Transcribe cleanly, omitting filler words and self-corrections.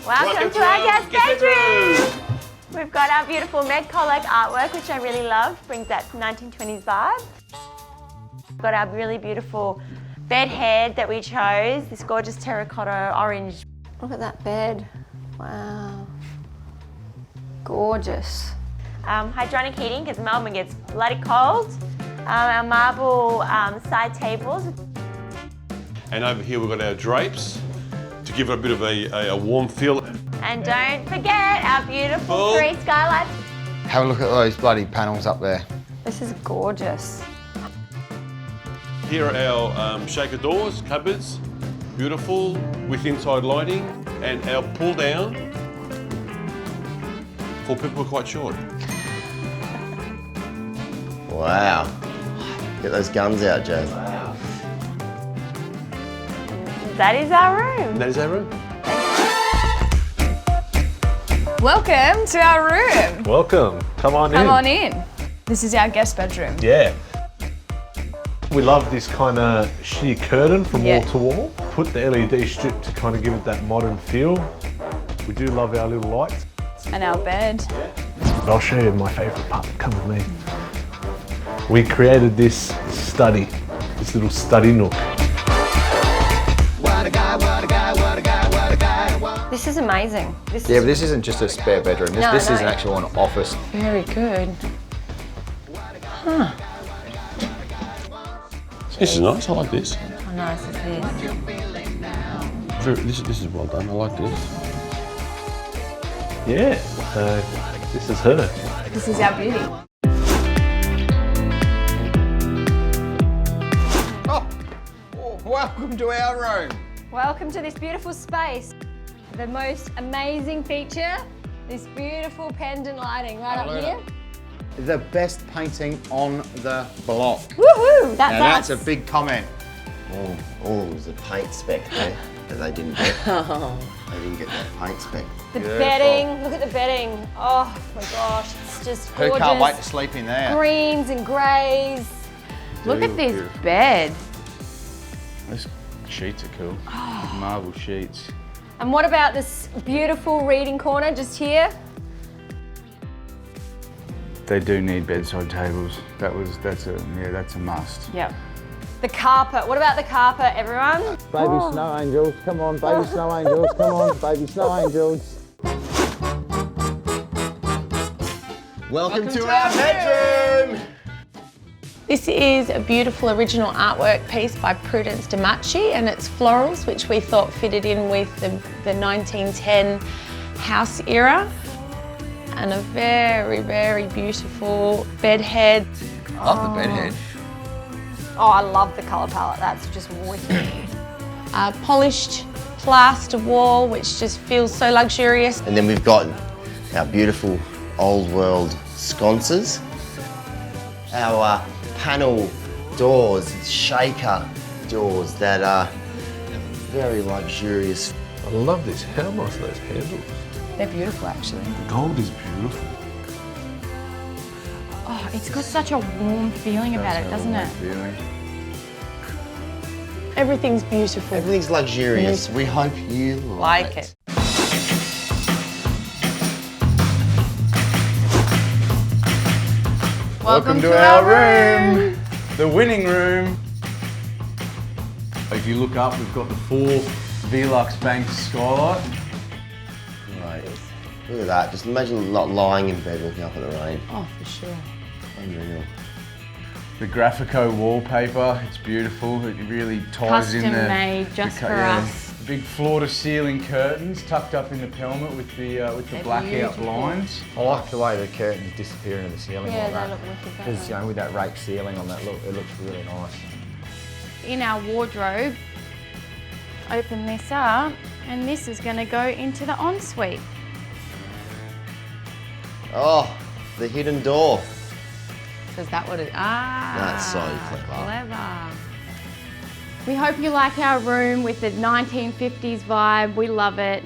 Welcome to our guest bedroom! We've got our beautiful Meg Colac artwork, which I really love. Brings that 1920s vibe. We've got our really beautiful bed head that we chose. This gorgeous terracotta orange. Look at that bed. Wow. Gorgeous. Hydronic heating, because Melbourne gets bloody cold. Our marble side tables. And over here we've got our drapes to give it a bit of a warm feel. And don't forget our beautiful 3 skylights. Have a look at those bloody panels up there. This is gorgeous. Here are our shaker doors, cupboards, beautiful with inside lighting, and our pull down for people who are quite short. Wow. Get those guns out, Jade. Wow. That is our room. That is our room. Welcome to our room. Welcome. Come on in. Come on in. This is our guest bedroom. Yeah. We love this kind of sheer curtain from wall to wall. Put the LED strip to kind of give it that modern feel. We do love our little lights. And our bed. But I'll show you my favourite part. Come with me. We created this study, this little study nook. This is amazing. But this isn't just a spare bedroom. This is an actual office. Very good. Huh. This is nice, I like this. How nice is this? This is well done, I like this. Yeah, this is her. This is our beauty. Welcome to our room. Welcome to this beautiful space. The most amazing feature, this beautiful pendant lighting right up here. The best painting on the block. Woohoo! That's a big comment. Oh, it was a paint spec there that they didn't get. They didn't get that paint spec. The bedding, look at the bedding. Oh my gosh, it's just gorgeous. Who can't wait to sleep in there? Greens and greys. Look at this bed. Those sheets are cool. Marble sheets. And what about this beautiful reading corner just here? They do need bedside tables. That's a must. Yep. The carpet, what about the carpet, everyone? Baby snow angels, come on, baby snow angels, come on, baby snow angels. Welcome to our bedroom! This is a beautiful original artwork piece by Prudence Demachi, and it's florals, which we thought fitted in with the 1910 house era. And a very, very beautiful bed head. I love the bed head. Oh, I love the colour palette, that's just wicked. A polished plaster wall, which just feels so luxurious. And then we've got our beautiful old world sconces. Our panel doors, shaker doors that are very luxurious. I love this. How nice are those handles? They're beautiful, actually. The gold is beautiful. Oh, it's got such a warm feeling about it, doesn't it? Everything's beautiful. Everything's luxurious. We hope you like it. Welcome to our room, the winning room. If you look up, we've got the 4 Velux Bank skylight. Right. Look at that. Just imagine not lying in bed looking up at the rain. Oh, for sure. Unreal. The Graphico wallpaper, it's beautiful. It really ties in the... Custom made just for us. Big floor-to-ceiling curtains tucked up in the pelmet with the blackout blinds. I like the way the curtains disappear into the ceiling Yeah, like they that. look wicked. Because with that rake ceiling on that look, it looks really nice. In our wardrobe, open this up, and this is going to go into the ensuite. Oh, the hidden door. Is that what it? Ah, That's so clever. Clever. We hope you like our room with the 1950s vibe. We love it.